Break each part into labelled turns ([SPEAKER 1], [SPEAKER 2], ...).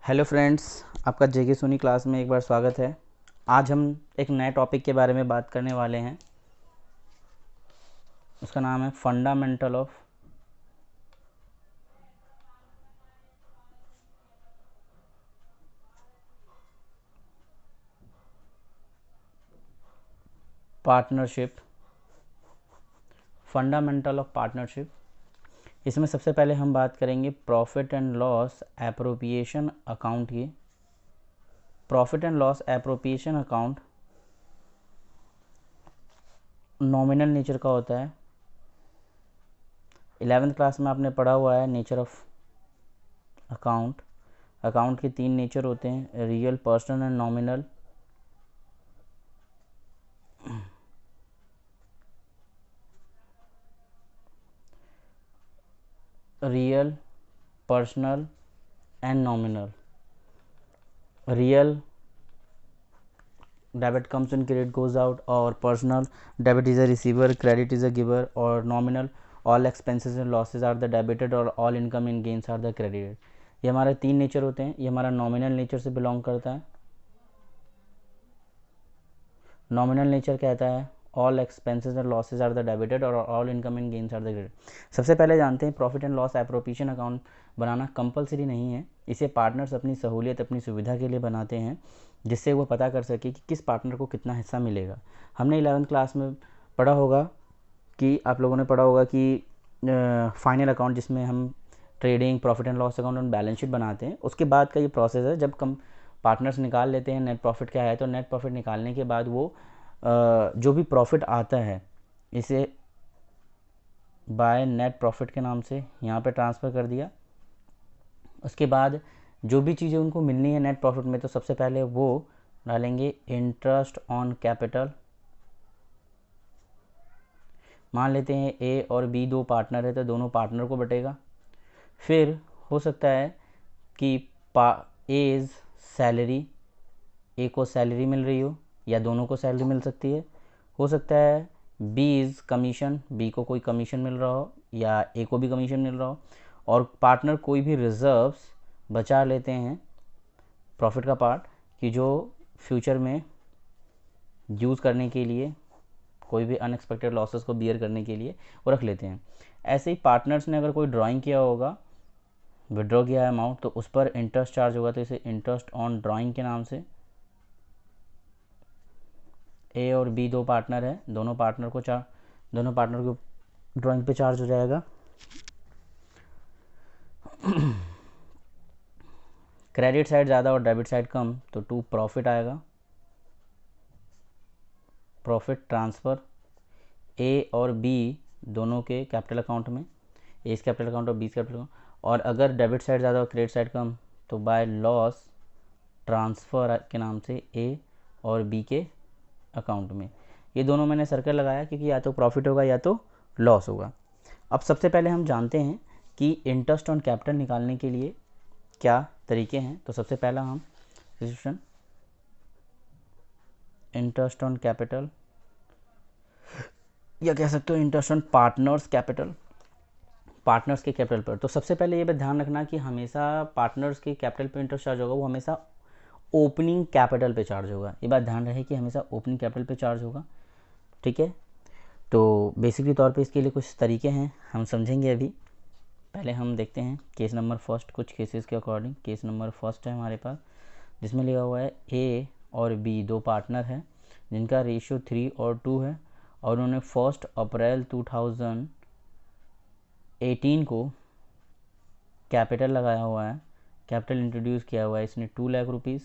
[SPEAKER 1] Hello friends, आपका जेके Soni class में एक बार स्वागत है। आज हम एक नए टॉपिक के बारे में बात करने वाले हैं। उसका नाम है fundamental of partnership. Fundamental of partnership. इसमें सबसे पहले हम बात करेंगे profit and loss appropriation account की। Profit and loss appropriation account nominal nature का होता है। 11th क्लास में आपने पढ़ा हुआ है नेचर ऑफ अकाउंट। अकाउंट के 3 नेचर होते हैं, real, personal and nominal. Real, personal and nominal. Real debit comes in, credit goes out, और personal debit is a receiver, credit is a giver, और nominal all expenses and losses are the debited और all income and gains are the credited। ये हमारे 3 nature होते हैं। ये हमारा nominal nature से बिलोंग करता है। नॉमिनल नेचर कहता है all expenses and losses are the debited और all income and gains are the credited. सबसे पहले जानते हैं profit and loss appropriation account बनाना कंपलसरी नहीं है। इसे पार्टनर्स अपनी सहूलियत, अपनी सुविधा के लिए बनाते हैं, जिससे वो पता कर सके कि किस पार्टनर को कितना हिस्सा मिलेगा। हमने 11th क्लास में पढ़ा होगा कि आप लोगों ने पढ़ा होगा कि फाइनल अकाउंट, जिसमें हम trading, profit and loss account और बैलेंस शीट बनाते हैं, उसके बाद का ये प्रोसेस है। जब कम पार्टनर्स निकाल लेते हैं नेट प्रॉफिट क्या है, तो नेट प्रॉफिट निकालने के बाद वो जो भी प्रॉफिट आता है इसे बाय नेट प्रॉफिट के नाम से यहाँ पे ट्रांसफ़र कर दिया। उसके बाद जो भी चीज़ें उनको मिलनी है नेट प्रॉफिट में, तो सबसे पहले वो डालेंगे इंटरेस्ट ऑन कैपिटल। मान लेते हैं ए और बी 2 पार्टनर है, तो दोनों पार्टनर को बटेगा। फिर हो सकता है कि एज सैलरी, ए को सैलरी मिल रही हो या दोनों को सैलरी मिल सकती है। हो सकता है बी इज़ कमीशन, बी को कोई कमीशन मिल रहा हो या ए को भी कमीशन मिल रहा हो। और पार्टनर कोई भी रिजर्व्स बचा लेते हैं, प्रॉफिट का पार्ट, कि जो फ्यूचर में यूज़ करने के लिए, कोई भी अनएक्सपेक्टेड लॉसेस को बियर करने के लिए वो रख लेते हैं। ऐसे ही पार्टनर्स ने अगर कोई ड्राइंग किया होगा, विड्रॉ किया है अमाउंट, तो उस पर इंटरेस्ट चार्ज होगा, तो इसे इंटरेस्ट ऑन ड्राइंग के नाम से। ए और बी 2 पार्टनर है, दोनों पार्टनर को ड्राइंग पे चार्ज हो जाएगा। क्रेडिट साइड ज़्यादा और डेबिट साइड कम, तो 2 प्रॉफिट आएगा। प्रॉफिट ट्रांसफ़र ए और बी दोनों के कैपिटल अकाउंट में, ए कैपिटल अकाउंट और बी कैपिटल अकाउंट। और अगर डेबिट साइड ज़्यादा और क्रेडिट साइड कम, तो बाय लॉस ट्रांसफ़र के नाम से ए और बी के अकाउंट में। ये दोनों मैंने सर्कल लगाया क्योंकि या तो प्रॉफिट होगा या तो लॉस होगा। अब सबसे पहले हम जानते हैं कि इंटरेस्ट ऑन कैपिटल निकालने के लिए क्या तरीके हैं। तो सबसे पहला हम डिस्क्रिप्शन इंटरेस्ट ऑन कैपिटल, या कह सकते हो interest on partners capital, partners के कैपिटल पर। तो सबसे पहले ये बात ध्यान रखना कि हमेशा पार्टनर्स के कैपिटल पे इंटरेस्ट चार्ज होगा वो हमेशा ओपनिंग कैपिटल पे चार्ज होगा। ये बात ध्यान रहे कि हमेशा ओपनिंग कैपिटल पे चार्ज होगा, ठीक है। तो बेसिकली तौर पे इसके लिए कुछ तरीके हैं, हम समझेंगे अभी। पहले हम देखते हैं केस नंबर फर्स्ट, कुछ केसेस के अकॉर्डिंग। केस नंबर फर्स्ट है हमारे पास, जिसमें लिखा हुआ है ए और बी 2 पार्टनर हैं जिनका रेशियो 3 और 2 है, और उन्होंने 1 अप्रैल 2018 को कैपिटल लगाया हुआ है, कैपिटल इंट्रोड्यूस किया हुआ है। इसने 2 लाख रुपीज़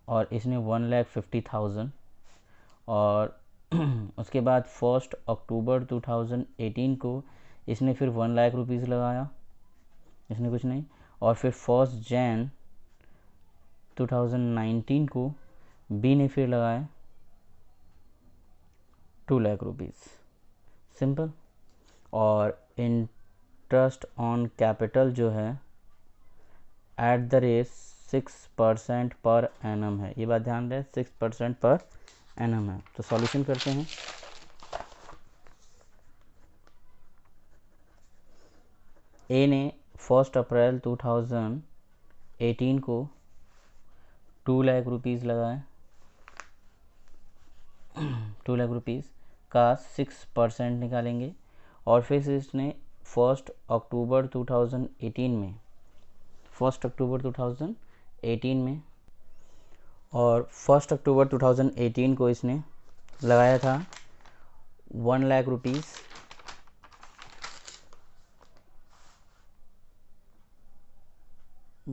[SPEAKER 1] और इसने 1,50,000। और उसके बाद 1 अक्टूबर 2018 को इसने फिर 1 लाख रुपीज़ लगाया, इसने कुछ नहीं। और फिर 1 जनवरी 2019 को बी ने फिर लगाया 2 लाख रुपीज़, सिंपल। और इंटरेस्ट ऑन कैपिटल जो है at the rate 6% per annum है। ये बात ध्यान रहे, 6% पर एनम है। तो सॉल्यूशन करते हैं। ए ने 1 अप्रैल 2018 2018 को 2 लाख रुपीज़ लगाए, 2 लाख रुपीज़ का 6% निकालेंगे। और फिर इसने 1 अक्टूबर 2018 में, 1 अक्टूबर 2018 में, और 1 अक्टूबर 2018 को इसने लगाया था 1 लाख रुपीज़,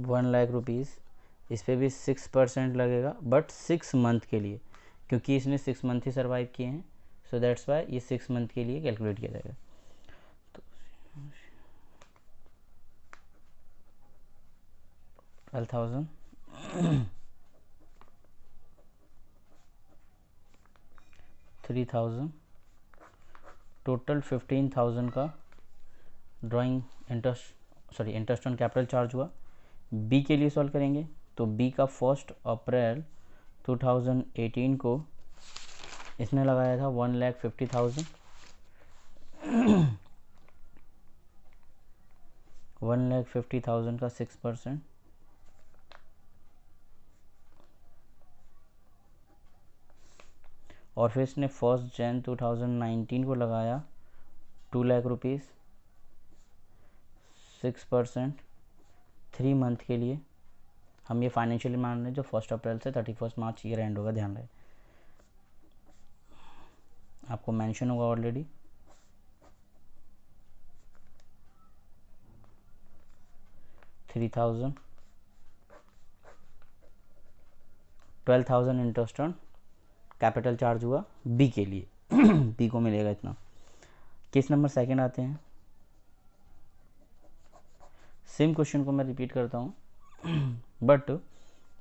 [SPEAKER 1] 1 लाख रुपीज़। इस पर भी 6% लगेगा, बट 6 मंथ के लिए, क्योंकि इसने 6 मंथ ही सर्वाइव किए हैं, सो दैट्स वाई ये 6 मंथ के लिए कैलकुलेट किया जाएगा। तो 12,000 3,000 टोटल 15,000 का drawing interest on capital charge हुआ। बी के लिए सॉल्व करेंगे तो बी का 1 अप्रैल 2018 को इसने लगाया था 1,50,000, 1,50,000 का 6%, और फिर इसने 1 जनवरी 2019 को लगाया 2 लाख रुपीज़, 6%, 3 मंथ के लिए। हम ये फाइनेंशियली मान रहे हैं जो 1 अप्रैल से 31 मार्च ईयर एंड होगा, ध्यान रहे, आपको मेंशन होगा already. $3,000, 12,000 interest on capital charge हुआ बी के लिए। बी को मिलेगा इतना। केस नंबर सेकंड आते हैं। सेम क्वेश्चन को मैं रिपीट करता हूँ, बट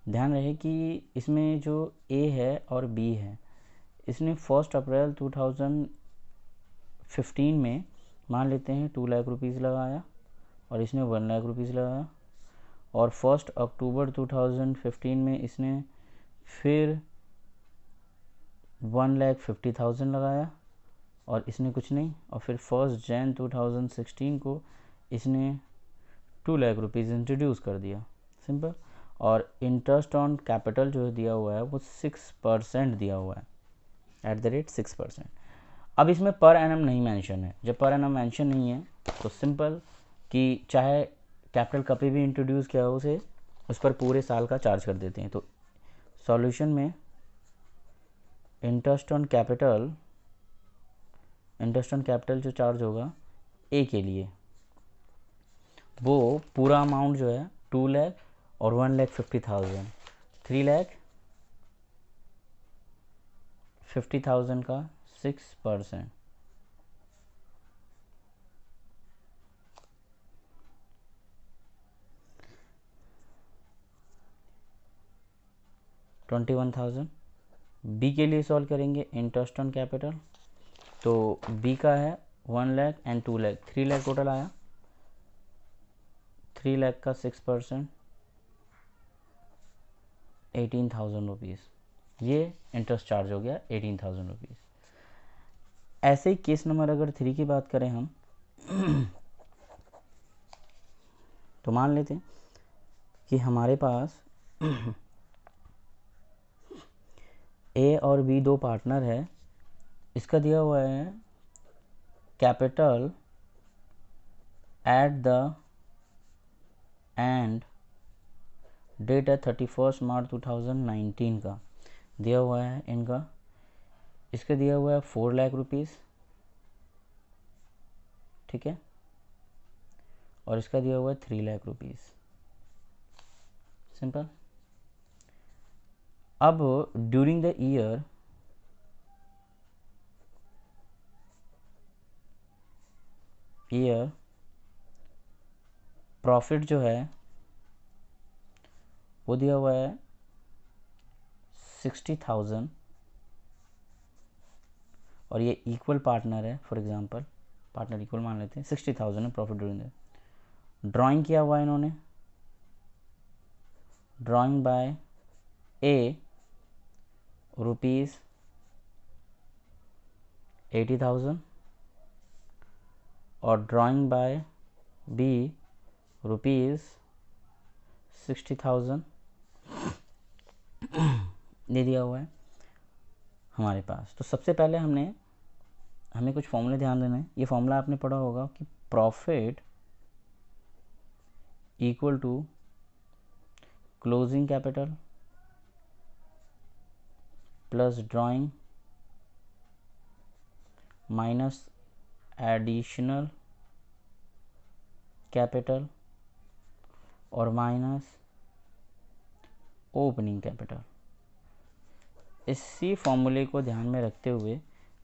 [SPEAKER 1] ध्यान रहे कि इसमें जो ए है और बी है, इसने 1 अप्रैल 2015 में मान लेते हैं 2 लाख रुपीज़ लगाया, और इसने 1 लाख रुपीज़ लगाया, और 1 अक्टूबर 2015 में इसने फिर 1,50,000 लगाया, और इसने कुछ नहीं, और फिर 1 जनवरी 2016 को इसने 2 लाख रुपीज़ इंट्रोड्यूस कर दिया, सिंपल। और इंटरेस्ट ऑन कैपिटल जो दिया हुआ है वो 6% दिया हुआ है, @6%। अब इसमें पर एनम नहीं मेंशन है। जब पर एनम मेंशन नहीं है तो सिंपल कि चाहे कैपिटल कभी भी इंट्रोड्यूस किया हो उसे उस पर पूरे साल का चार्ज कर देते हैं। तो सॉल्यूशन में इंटरेस्ट ऑन कैपिटल जो चार्ज होगा ए के लिए, वो पूरा अमाउंट जो है 2 लाख और 1,50,000, 3,50,000 का 6%, 21,000। बी के लिए सॉल्व करेंगे इंटरेस्ट ऑन कैपिटल, तो बी का है 1 लाख एंड 2 लाख, 3 लाख टोटल आया, 3 लाख का 6%, 18,000 रुपीज़, ये इंटरेस्ट चार्ज हो गया 18,000 रुपीज़। ऐसे ही केस नंबर अगर 3 की बात करें हम, तो मान लेते हैं कि हमारे पास ए और बी दो पार्टनर है। इसका दिया हुआ है capital at the end date है 31 मार्च 2019 का दिया हुआ है इनका। इसका दिया हुआ है 4 लाख रुपीज़, ठीक है, और इसका दिया हुआ है 3 लाख रुपीज़, सिंपल। अब ड्यूरिंग द ईयर प्रॉफिट जो है वो दिया हुआ है 60,000, और ये इक्वल पार्टनर है, फॉर एग्जांपल पार्टनर इक्वल मान लेते हैं, 60,000 है प्रॉफिट ड्यूरिंग द। ड्राइंग किया हुआ है इन्होंने, ड्राइंग बाय ए ₹80,000 और ड्राइंग बाय बी 60,000 दे दिया हुआ है हमारे पास। तो सबसे पहले हमें कुछ फॉर्मूले ध्यान देना है। ये फॉर्मूला आपने पढ़ा होगा कि profit equal to closing capital plus drawing minus additional capital और माइनस ओपनिंग कैपिटल। इसी फॉर्मूले को ध्यान में रखते हुए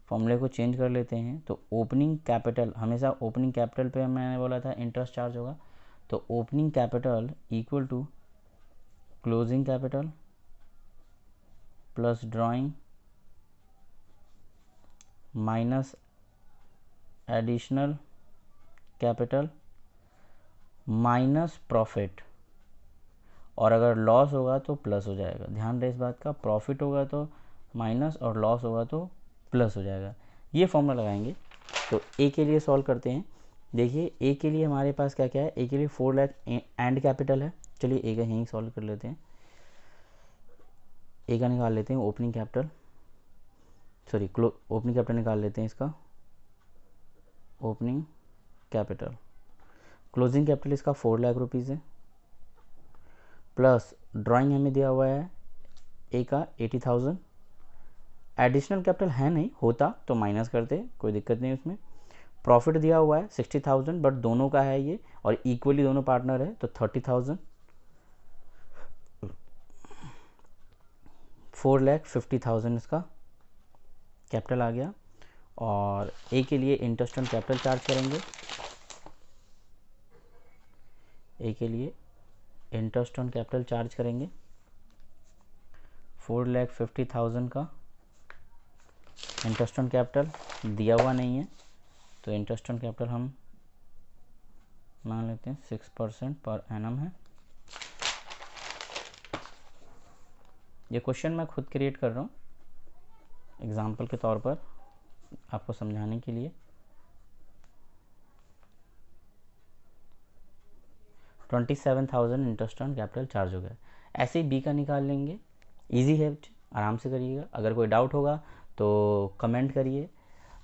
[SPEAKER 1] फॉर्मूले को चेंज कर लेते हैं। तो ओपनिंग कैपिटल, हमेशा ओपनिंग कैपिटल पे मैंने बोला था इंटरेस्ट चार्ज होगा, तो opening capital equal to closing capital plus drawing minus additional capital minus profit, और अगर लॉस होगा तो प्लस हो जाएगा। ध्यान रहे इस बात का, प्रॉफिट होगा तो माइनस और लॉस होगा तो प्लस हो जाएगा। ये फॉर्मूला लगाएंगे। तो ए के लिए सॉल्व करते हैं। देखिए ए के लिए हमारे पास क्या क्या है। ए के लिए 4 लाख एंड कैपिटल है। चलिए ए का यहीं सॉल्व कर लेते हैं। ए का निकाल लेते हैं opening capital, sorry opening capital निकाल लेते हैं इसका, ओपनिंग कैपिटल। क्लोजिंग कैपिटल इसका 4 लाख रुपीज़ है, प्लस ड्राइंग हमें दिया हुआ है ए का 80,000। एडिशनल कैपिटल है नहीं, होता तो माइनस करते, कोई दिक्कत नहीं उसमें। प्रॉफिट दिया हुआ है 60,000, बट दोनों का है ये और इक्वली दोनों पार्टनर है, तो 30,000। 4,50,000 इसका कैपिटल आ गया। और ए के लिए इंटरेस्ट ऑन कैपिटल चार्ज करेंगे। ए के लिए इंटरेस्ट ऑन कैपिटल चार्ज करेंगे 4,50,000 का। इंटरेस्ट ऑन कैपिटल दिया हुआ नहीं है, तो इंटरेस्ट ऑन कैपिटल हम मान लेते हैं 6% पर एनम है। ये क्वेश्चन मैं खुद क्रिएट कर रहा हूँ एग्जाम्पल के तौर पर आपको समझाने के लिए। 27,000 इंटरेस्ट ऑन कैपिटल चार्ज हो गया। ऐसे ही बी का निकाल लेंगे, इजी है, आराम से करिएगा। अगर कोई डाउट होगा तो कमेंट करिए,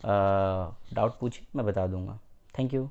[SPEAKER 1] डाउट पूछिए, मैं बता दूंगा। Thank you.